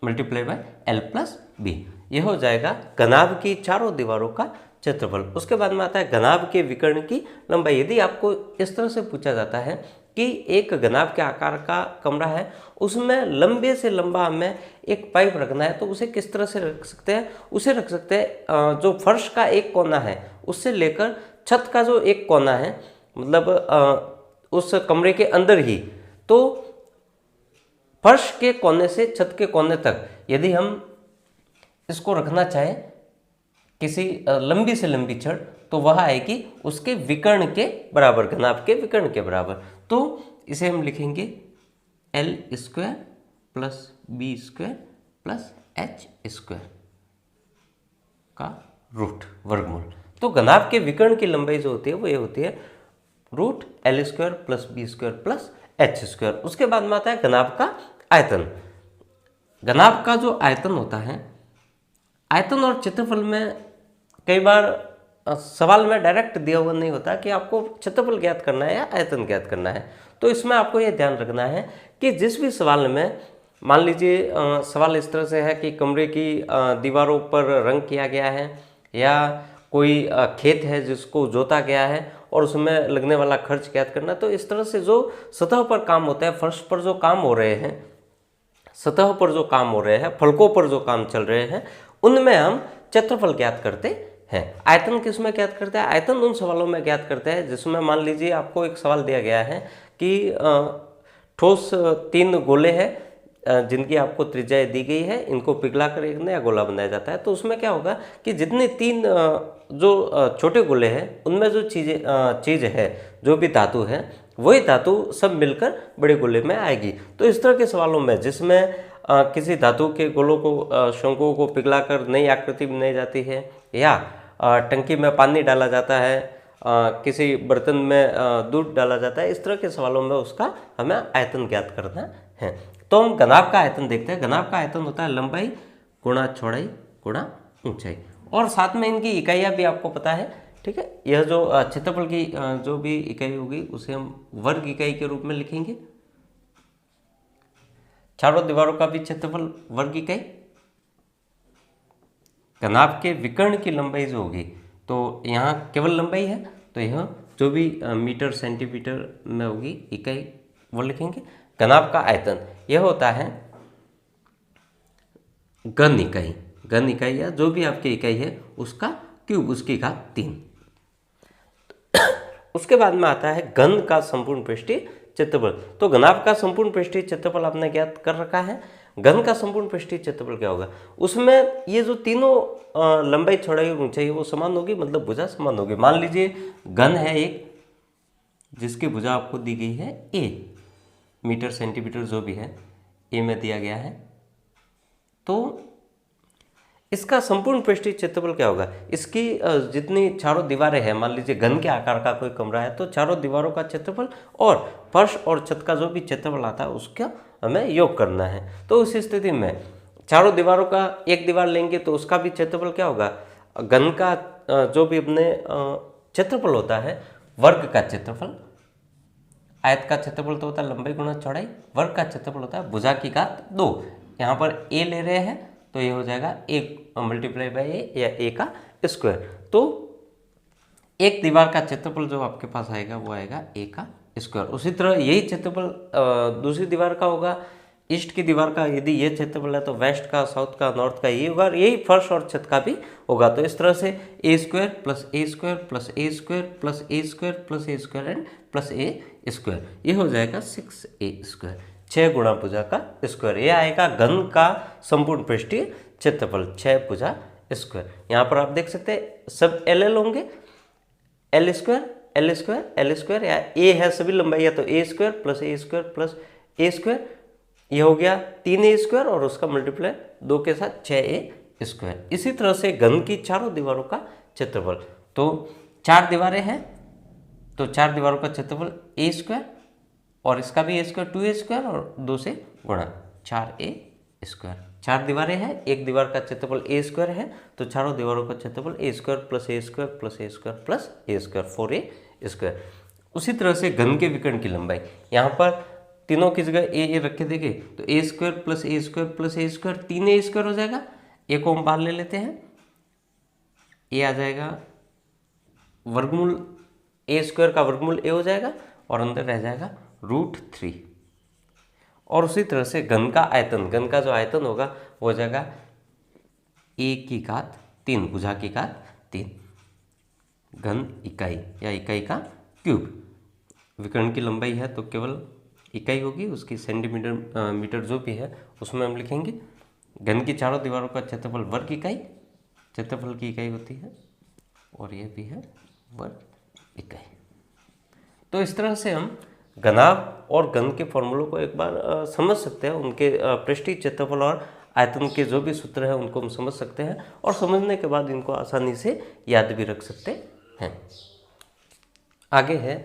multiplied by L plus B। यह हो जाएगा घनाभ की चारों दीवारों का क्षेत्रफल। उसके बाद में आता है घनाभ के विकर्ण की लंबाई। यदि आपको इस तरह से पूछा जाता है कि एक घनाभ के आकार का कमरा है, उसमें लंबे से लंबा हमें एक पाइप रखना है, तो उसे किस तरह से रख सकते हैं? उसे रख सकते हैं जो फर्श का एक कोना है उससे लेकर छत का जो एक कोना है, मतलब उस कमरे के अंदर ही, तो फर्श के कोने से छत के कोने तक यदि हम इसको रखना चाहें किसी लंबी से लंबी छड़, तो वह आएगी उसके विकर्ण के बराबर, घनाभ के विकर्ण के बराबर। तो इसे हम लिखेंगे L square plus B square plus H square का रूट वर्गमूल। तो घनाभ के विकर्ण की लंबाई जो होती है वो ये होती है root L square plus B square plus H square. उसके बाद में आता है घनाभ का आयतन। घनाभ का जो आयतन होता है, आयतन और क्षेत्रफल में कई बार सवाल में डायरेक्ट दिया हुआ नहीं होता कि आपको क्षेत्रफल ज्ञात करना है या आयतन ज्ञात करना है। तो इसमें आपको यह ध्यान रखना है कि जिस भी सवाल में, मान लीजिए सवाल इस तरह से है कि कमरे की दीवारों पर रंग किया गया है या कोई खेत है जिसको जोता गया है और उसमें लगने वाला खर्च ज्ञात करना, तो इस तरह से जो सतह पर काम होता है, फर्श पर जो काम हो रहे हैं, सतह पर जो काम हो रहे हैं, फलकों पर जो काम चल रहे हैं, उनमें हम क्षेत्रफल ज्ञात करते हैं। आयतन किस में ज्ञात करते हैं? आयतन उन सवालों में ज्ञात करते हैं जिसमें मान लीजिए आपको एक सवाल दिया गया है कि ठोस 3 गोले हैं जिनकी आपको त्रिज्या दी गई है, इनको पिघला कर एक नया गोला बनाया जाता है। तो उसमें क्या होगा कि जितने 3 जो छोटे गोले हैं उनमें जो चीज़ है, जो भी धातु है, वही धातु सब मिलकर बड़े गोले में आएगी। तो इस तरह के सवालों में जिसमें किसी धातु के गोलों को, शंकुओं को पिघलाकर नई आकृति बनाई जाती है, या टंकी में पानी डाला जाता है, किसी बर्तन में दूध डाला जाता है, इस तरह के सवालों में उसका हमें आयतन ज्ञात करना है। तो हम घनाभ का आयतन देखते हैं। घनाभ का आयतन होता है लंबाई गुणा चौड़ाई गुणा ऊंचाई, और साथ में इनकी इकाइयाँ भी आपको पता है, ठीक है। यह जो क्षेत्रफल की जो भी इकाई होगी उसे हम वर्ग इकाई के रूप में लिखेंगे। चारों दीवारों का भी क्षेत्रफल वर्ग इकाई। घनाभ के विकर्ण की लंबाई जो होगी, तो यहाँ केवल लंबाई है, तो यह जो भी मीटर सेंटीमीटर में होगी इकाई वो लिखेंगे। घनाभ का आयतन यह होता है घन इकाई। घन इकाई या जो भी आपकी इकाई है उसका क्यूब, उसकी घात 3। उसके बाद में आता है घन का संपूर्ण पृष्ठीय क्षेत्रफल। तो घनाभ का संपूर्ण पृष्ठीय क्षेत्रफल आपने ज्ञात कर रखा है। घन का संपूर्ण पृष्ठीय क्षेत्रफल क्या होगा, उसमें ये जो तीनों लंबाई चौड़ाई और ऊंचाई वो समान होगी, मतलब भुजा समान होगी। मान लीजिए घन है एक जिसकी भुजा आपको दी गई है a मीटर सेंटीमीटर जो भी है a में दिया गया है, तो इसका संपूर्ण पृष्ठीय क्षेत्रफल क्या होगा, इसकी जितनी चारों दीवारें हैं, मान लीजिए घन के आकार का कोई कमरा है तो चारों दीवारों का क्षेत्रफल और फर्श और छत का जो भी क्षेत्रफल आता है उसका हमें योग करना है। तो उस स्थिति में चारों दीवारों का एक दीवार लेंगे तो उसका भी क्षेत्रफल क्या होगा, घन का जो भी अपने क्षेत्रफल होता है, वर्ग का क्षेत्रफल, आयत का क्षेत्रफल तो होता है लंबाई गुणा चौड़ाई, वर्ग का क्षेत्रफल होता है भुजा की घात 2। यहाँ पर a ले रहे हैं तो ये हो जाएगा एक मल्टीप्लाई बाई ए या ए का स्क्वायर। तो एक दीवार का क्षेत्रफल जो आपके पास आएगा वो आएगा ए का स्क्वायर। उसी तरह यही क्षेत्रफल दूसरी दीवार का होगा, ईस्ट की दीवार का यदि ये क्षेत्रफल है तो वेस्ट का, साउथ का, नॉर्थ का यही होगा, और यही फर्श और छत का भी होगा। तो इस तरह से A square plus A square plus A square plus A square plus A square and plus A square, ये हो जाएगा 6a स्क्वायर, 6 गुणा भुजा का स्क्वायर। ये आएगा घन का संपूर्ण पृष्ठीय क्षेत्रफल 6 भुजा स्क्वायर। यहाँ पर आप देख सकते हैं सब एल होंगे, L square L square L square, या ए है सभी लंबाई या तो ए square plus A square plus A square, ये हो गया 3a स्क्वायर और उसका मल्टीप्लाई 2 के साथ 6a स्क्वायर। इसी तरह से घन की चारों दीवारों का क्षेत्रफल, तो 4 दीवारें हैं तो 4 दीवारों का क्षेत्रफल a स्क्वायर और इसका भी a स्क्वायर 2a स्क्वायर और 2 से गुणा 4a स्क्वायर। 4 दीवारें हैं, एक दीवार का क्षेत्रफल a स्क्वायर है तो चारों दीवारों का क्षेत्रफल a square plus a square plus a square plus a square 4a square. उसी तरह से घन के विकर्ण की लंबाई, यहाँ पर तीनों की जगह ए रख के देखे तो ए square plus A square plus A square 3a square हो जाएगा। ए को हम बाहर ले लेते हैं, ए आ जाएगा वर्गमूल ए स्क्वायर का वर्गमूल ए हो जाएगा और अंदर रह जाएगा √3। और उसी तरह से घन का आयतन, घन का जो आयतन होगा वो हो जाएगा a की घात 3 भुजा की घात 3 घन इकाई या इकाई का क्यूब। विकर्ण की लंबाई है तो केवल इकाई होगी, उसकी सेंटीमीटर मीटर जो भी है उसमें हम लिखेंगे। घन की चारों दीवारों का क्षेत्रफल वर्ग इकाई, क्षेत्रफल की इकाई होती है, और यह भी है वर्ग इकाई। तो इस तरह से हम घनाभ और घन के फॉर्मूलों को एक बार समझ सकते हैं, उनके पृष्ठीय क्षेत्रफल और आयतन के जो भी सूत्र हैं उनको हम समझ सकते हैं, और समझने के बाद इनको आसानी से याद भी रख सकते हैं। आगे है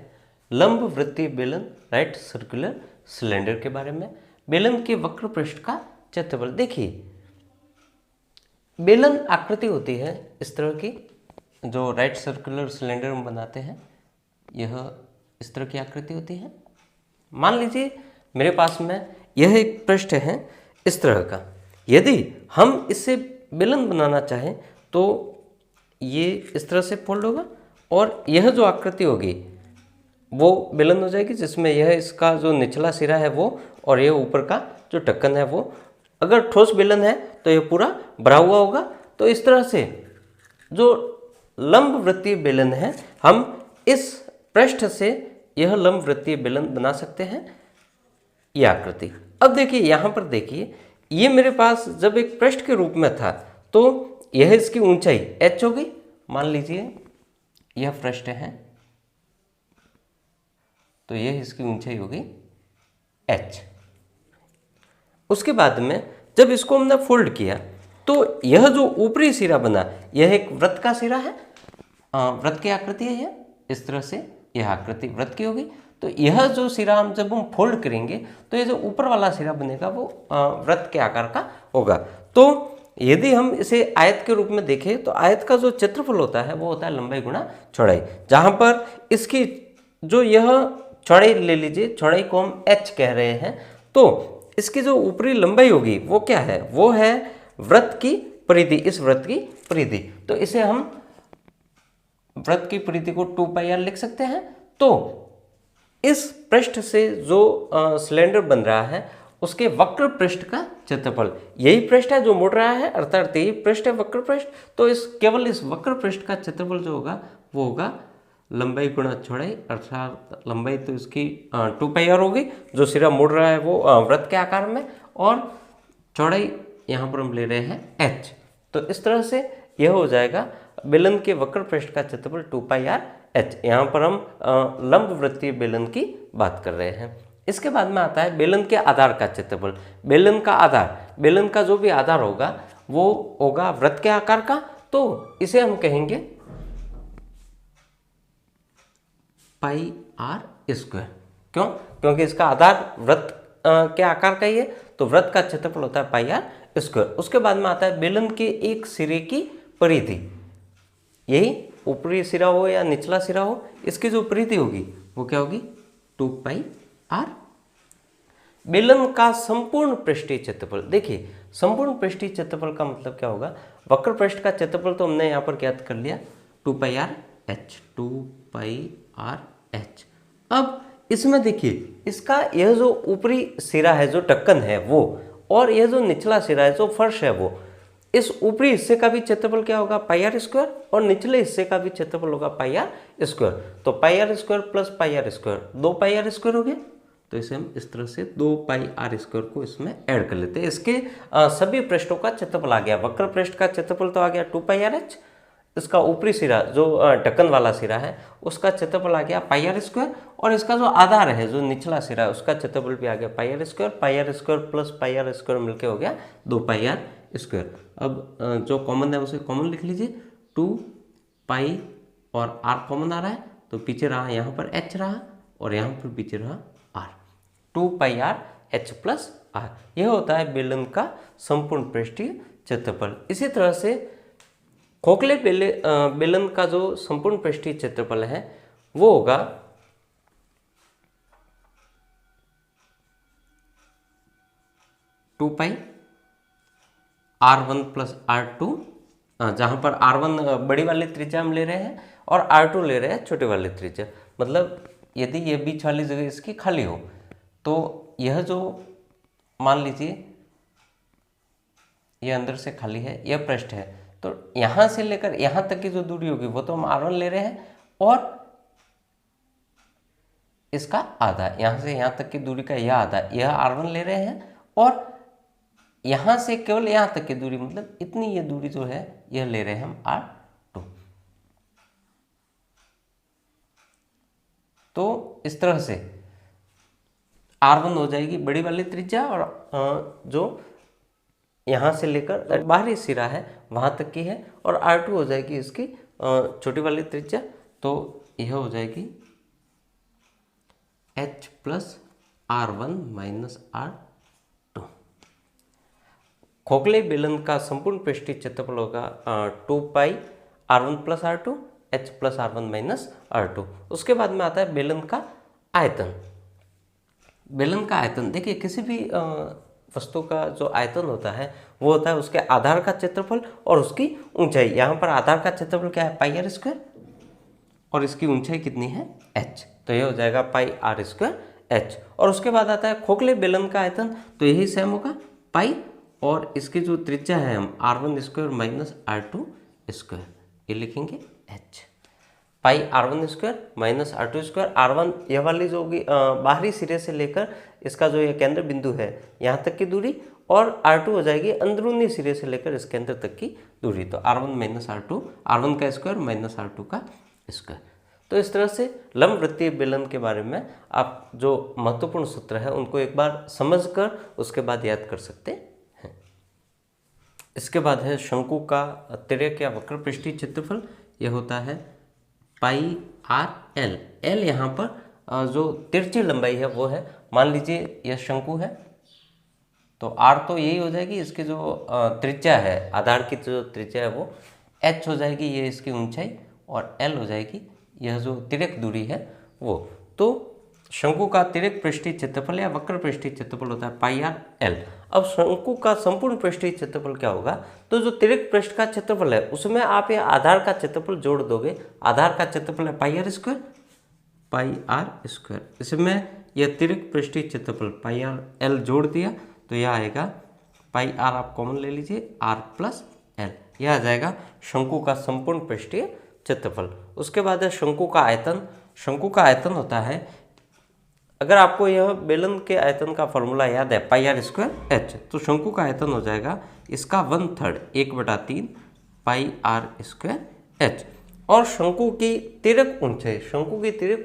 लंब वृत्तीय बेलन, राइट सर्कुलर सिलेंडर के बारे में। बेलन के वक्र पृष्ठ का क्षेत्रफल, देखिए बेलन आकृति होती है इस तरह की, जो राइट सर्कुलर सिलेंडर हम बनाते हैं, यह इस तरह की आकृति होती है। मान लीजिए मेरे पास में यह एक पृष्ठ है इस तरह का, यदि हम इससे बेलन बनाना चाहें तो ये इस तरह से फोल्ड होगा और यह जो आकृति होगी वो बेलन हो जाएगी, जिसमें यह इसका जो निचला सिरा है वो और यह ऊपर का जो ढक्कन है वो, अगर ठोस बेलन है तो यह पूरा भरा हुआ होगा। तो इस तरह से जो लंब वृत्तीय बेलन है, हम इस पृष्ठ से यह लंब वृत्तीय बेलन बना सकते हैं, यह आकृति। अब देखिए यहाँ पर देखिए, ये मेरे पास जब एक पृष्ठ के रूप में था तो यह इसकी ऊंचाई h हो गई। मान लीजिए यह पृष्ठ है तो यह इसकी ऊंचाई होगी h। उसके बाद में जब इसको हमने फोल्ड किया तो यह जो ऊपरी सिरा बना, यह एक वृत्त का सिरा है, वृत्त की आकृति है यह, इस तरह से यह आकृति वृत्त की होगी। तो यह जो सिरा हम जब हम फोल्ड करेंगे तो ये जो ऊपर वाला सिरा बनेगा वो वृत्त के आकार का होगा। तो यदि हम इसे आयत के रूप में देखें तो आयत का जो क्षेत्रफल होता है वो होता है लंबाई गुणा चौड़ाई, जहाँ पर इसकी जो यह चौड़ाई ले लीजिए, चौड़ाई को हम h कह रहे हैं, तो इसकी जो ऊपरी लंबाई होगी वो क्या है, वो है वृत्त की परिधि, इस वृत्त की परिधि। तो इसे हम वृत्त की परिधि को 2πr लिख सकते हैं। तो इस पृष्ठ से जो सिलेंडर बन रहा है उसके वक्र पृष्ठ का क्षेत्रफल, यही पृष्ठ है जो मुड़ रहा है, अर्थात यही पृष्ठ है वक्र पृष्ठ। तो इस केवल इस वक्र पृष्ठ का क्षेत्रफल जो होगा वो होगा लंबाई गुणा चौड़ाई, अर्थात लंबाई तो इसकी 2πr होगी, जो सिरा मुड़ रहा है वो वृत्त के आकार में, और चौड़ाई यहाँ पर हम ले रहे हैं h। तो इस तरह से यह हो जाएगा बेलन के वक्र पृष्ठ का क्षेत्रफल 2πr/h। यहाँ पर हम लंबवृत्तीय बेलन की बात कर रहे हैं। इसके बाद में आता है बेलन के आधार का क्षेत्रफल। बेलन का आधार, बेलन का जो भी आधार होगा वो होगा वृत्त के आकार का, तो इसे हम कहेंगे πr²। क्यों? क्योंकि इसका आधार वृत्त के आकार का ही है, तो वृत्त का क्षेत्रफल होता है πr²। उसके बाद में आता है बेलन के एक सिरे की परिधि, यही ऊपरी सिरा हो या निचला सिरा हो, इसकी जो परिधि होगी वो क्या होगी 2πr। बेलन का संपूर्ण पृष्ठीय क्षेत्रफल। देखिए संपूर्ण पृष्ठीय क्षेत्रफल का मतलब क्या होगा, वक्र पृष्ठ का क्षेत्रफल तो हमने यहाँ पर ज्ञात कर लिया 2πr/h, 2πr/h। अब इसमें देखिए इसका यह जो ऊपरी सिरा है जो ढक्कन है वो, और यह जो निचला सिरा है जो फर्श है वो, इस ऊपरी हिस्से का भी क्षेत्रफल क्या होगा πr² और निचले हिस्से का भी क्षेत्रफल होगा πr²। तो πr² प्लस πr², 2πr² हो गया। तो इसे हम इस तरह से 2πr² को इसमें ऐड कर लेते हैं। इसके सभी पृष्ठों का क्षेत्रफल आ गया। वक्र पृष्ठ का क्षेत्रफल तो आ गया 2πrh, इसका ऊपरी सिरा जो ढक्कन वाला सिरा है उसका क्षेत्रफल आ गया πr², और इसका जो आधार है जो निचला सिरा है उसका क्षेत्रफल भी आ गया πr²। πr² प्लस πr² मिलके हो गया 2πr²। अब जो कॉमन है उसे कॉमन लिख लीजिए, 2π और r कॉमन आ रहा है, तो पीछे रहा यहाँ पर h रहा और यहाँ पर पीछे रहा r, 2πr/h प्लस r। यह होता है बेलन का संपूर्ण पृष्ठीय क्षेत्रफल। इसी तरह से खोखले बेलन का जो संपूर्ण पृष्ठीय क्षेत्रफल है वो होगा 2π r1 प्लस r2, जहाँ पर r1 बड़ी वाली त्रिज्या हम ले रहे हैं और r2 ले रहे हैं छोटे वाली त्रिज्या। मतलब यदि ये बीच वाली जगह इसकी खाली हो तो यह जो मान लीजिए यह अंदर से खाली है, यह पृष्ठ है, तो यहाँ से लेकर यहाँ तक की जो दूरी होगी वो तो हम r1 ले रहे हैं, और इसका आधा, यहाँ से यहाँ तक की दूरी का यह आधा, यह r1 ले रहे हैं, और यहाँ से केवल यहाँ तक की दूरी मतलब इतनी ये दूरी जो है यह ले रहे हैं हम r2। तो इस तरह से r1 हो जाएगी बड़ी वाली त्रिज्या, और जो यहाँ से लेकर बाहरी सिरा है वहाँ तक की है, और r2 हो जाएगी इसकी छोटी वाली त्रिज्या। तो यह हो जाएगी h plus r1 minus r2। खोखले बेलन का संपूर्ण पृष्ठीय क्षेत्रफल होगा 2π r1 plus r2, h plus r1 minus r2। उसके बाद में आता है बेलन का आयतन। बेलन का आयतन, देखिए किसी भी वस्तु का जो आयतन होता है वो होता है उसके आधार का क्षेत्रफल और उसकी ऊंचाई। यहाँ पर आधार का क्षेत्रफल क्या है πr² और इसकी ऊंचाई कितनी है h, तो ये हो जाएगा πr²h। और उसके बाद आता है खोखले बेलन का आयतन, तो यही सेम होगा पाई, और इसकी जो त्रिज्या है हम r1² माइनस r2², ये लिखेंगे h। पाई r1² माइनस r2², r1 यह वाली जो होगी बाहरी सिरे से लेकर इसका जो ये केंद्र बिंदु है यहाँ तक की दूरी, और r2 हो जाएगी अंदरूनी सिरे से लेकर इस केंद्र तक की दूरी। तो r1 माइनस r2, r1 का स्क्वायर माइनस r2 का स्क्वायर। तो इस तरह से लंबवृत्तीय बेलन के बारे में आप जो महत्वपूर्ण सूत्र है उनको एक बार समझकर उसके बाद याद कर सकते हैं। इसके बाद है शंकु का तिर्यक या वक्र पृष्ठीय क्षेत्रफल। यह होता है πr/l। l यहाँ पर जो तिरछी लंबाई है वो है, मान लीजिए यह शंकु है तो r तो यही हो जाएगी, इसकी जो त्रिज्या है आधार की जो त्रिज्या है वो h हो जाएगी, ये इसकी ऊंचाई, और l हो जाएगी यह जो तिर्यक दूरी है वो। तो शंकु का तिर्यक पृष्ठीय क्षेत्रफल या वक्र पृष्ठीय क्षेत्रफल होता है πr/l। अब शंकु का संपूर्ण पृष्ठीय क्षेत्रफल क्या होगा, तो जो तिर्यक पृष्ठ का क्षेत्रफल है उसमें आप ये आधार का क्षेत्रफल जोड़ दोगे। आधार का क्षेत्रफल है πr², इसमें यह तिर्यक पृष्ठीय क्षेत्रफल πr/l जोड़ दिया तो यह आएगा πr, आप कॉमन ले लीजिए, r प्लस l, यह आ जाएगा शंकु का संपूर्ण पृष्ठीय क्षेत्रफल। उसके बाद है शंकु का आयतन। शंकु का आयतन होता है अगर आपको यह बेलन के आयतन का फॉर्मूला याद है पाई आर स्क्वायर एच, तो शंकु का आयतन हो जाएगा इसका 1/3 1/3 पाई आर स्क्वायर एच। और शंकु की तिर्यक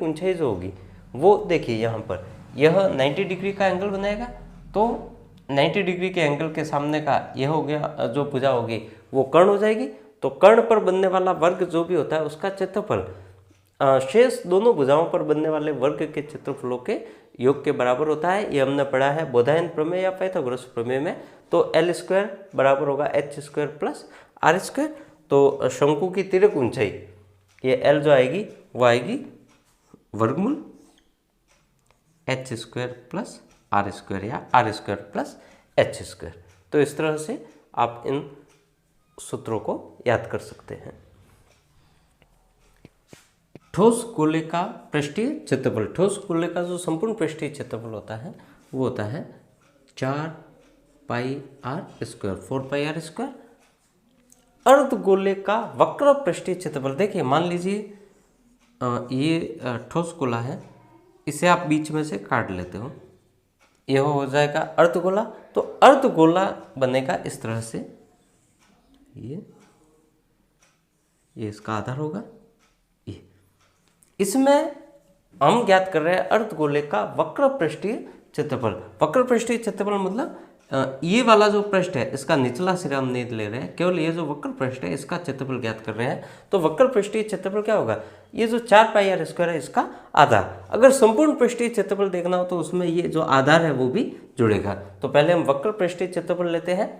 ऊंचाई जो होगी वो देखिए यहाँ पर यह 90 डिग्री का एंगल बनाएगा, तो 90 डिग्री के एंगल के सामने का यह हो गया, जो भुजा होगी वो कर्ण हो जाएगी। तो कर्ण पर बनने वाला वर्ग जो भी होता है उसका क्षेत्रफल शेष दोनों भुजाओं पर बनने वाले वर्ग के क्षेत्रफलों के योग के बराबर होता है। ये हमने पढ़ा है बोधायन प्रमेय या पाइथागोरस प्रमेय में। तो L स्क्वायर बराबर होगा h square plus are square. तो शंकु की तिर्यक ऊंचाई ये L जो आएगी वो आएगी वर्गमूल H square plus are square या R square plus H square. तो इस तरह से आप इन सूत्रों को याद कर सकते हैं। ठोस गोले का पृष्ठीय क्षेत्रफल, ठोस गोले का जो संपूर्ण पृष्ठीय क्षेत्रफल होता है वो होता है 4 pi R square 4 pi R square. अर्ध गोले का वक्र पृष्ठीय क्षेत्रफल, देखिए मान लीजिए ये ठोस गोला है, इसे आप बीच में से काट लेते हो, यह हो जाएगा अर्धगोला। तो अर्धगोला बनेगा इस तरह से, ये इसका आधार होगा। ये इसमें हम ज्ञात कर रहे हैं अर्धगोले का वक्र पृष्ठीय क्षेत्रफल। वक्र पृष्ठीय क्षेत्रफल मतलब ये वाला जो पृष्ठ है इसका निचला सिरा हम नहीं ले रहे हैं, केवल ये जो वक्र पृष्ठ है इसका क्षेत्रफल ज्ञात कर रहे हैं। तो वक्र पृष्ठीय क्षेत्रफल क्या होगा, ये जो 4 पाई आर स्क्वायर है इसका आधार। अगर संपूर्ण पृष्ठीय क्षेत्रफल देखना हो तो उसमें ये जो आधार है वो भी जुड़ेगा। तो पहले हम वक्र पृष्ठीय क्षेत्रफल लेते हैं,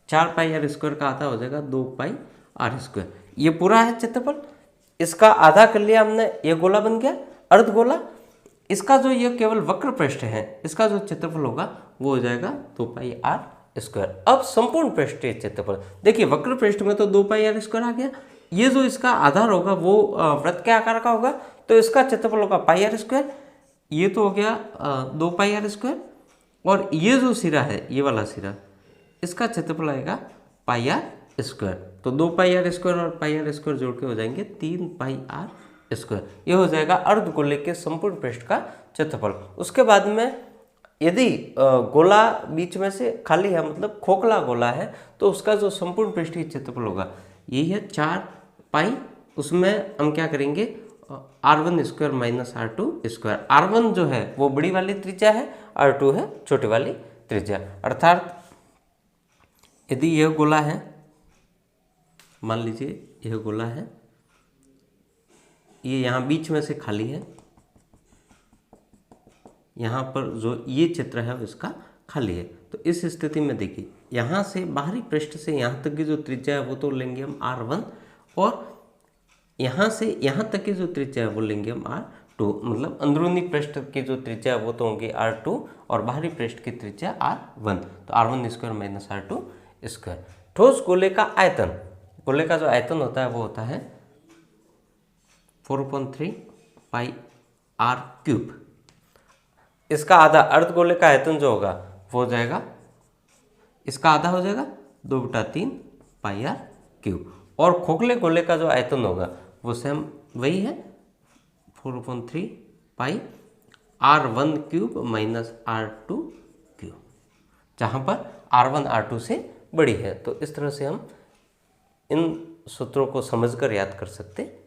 4 पाई आर स्क्वायर का आधा हो जाएगा 2 पाई आर स्क्वायर। ये पूरा है क्षेत्रफल, इसका आधा कर लिया हमने, ये गोला बन गया अर्धगोला। इसका जो ये केवल वक्र पृष्ठ है इसका जो क्षेत्रफल होगा वो हो जाएगा 2 पाई आर स्क्वायर। अब संपूर्ण पृष्ठीय क्षेत्रफल देखिए, वक्र पृष्ठ में तो 2 पाई आर स्क्वायर आ गया, ये जो इसका आधार होगा वो वृत्त के आकार का होगा, तो इसका क्षेत्रफल होगा पाई आर स्क्वायर। ये तो हो गया 2 पाई आर स्क्वायर, और ये जो सिरा है ये वाला सिरा, इसका क्षेत्रफल आएगा पाई आर स्क्वायर। तो 2 पाई आर स्क्वायर और पाई आर स्क्वायर जोड़ के हो जाएंगे 3 पाई आर स्क्वायर। ये हो जाएगा अर्धगोले के संपूर्ण पृष्ठ का क्षेत्रफल। उसके बाद में यदि गोला बीच में से खाली है, मतलब खोखला गोला है, तो उसका जो संपूर्ण पृष्ठीय क्षेत्रफल होगा यही है 4 पाई। उसमें हम क्या करेंगे, r1 square minus r2 square. r1 जो है वो बड़ी वाली त्रिज्या है, r2 है छोटी वाली त्रिज्या। अर्थात यदि यह गोला है, मान लीजिए यह गोला है, ये यहाँ बीच में से खाली है, यहाँ पर जो ये क्षेत्र है इसका खाली है। तो इस स्थिति में देखिए, यहाँ से बाहरी पृष्ठ से यहाँ तक की जो त्रिज्या है वो तो लेंगे हम r1, और यहाँ से यहाँ तक की जो त्रिज्या है वो लेंगे हम r2। मतलब अंदरूनी पृष्ठ की जो त्रिज्या है वो तो होंगी r2 और बाहरी पृष्ठ की त्रिज्या r1। तो r1 square minus r2 square. ठोस गोले का आयतन, गोले का जो आयतन होता है वो होता है 4/3 पाई आर क्यूब। इसका आधा, अर्धगोले का आयतन जो होगा वो हो जाएगा, इसका आधा हो जाएगा 2/3 पाई आर क्यूब। और खोखले गोले का जो आयतन होगा वो सेम वही है 4/3 पाई r1 cube minus r2 cube, जहाँ पर r1 r2 से बड़ी है। तो इस तरह से हम इन सूत्रों को समझकर याद कर सकते हैं।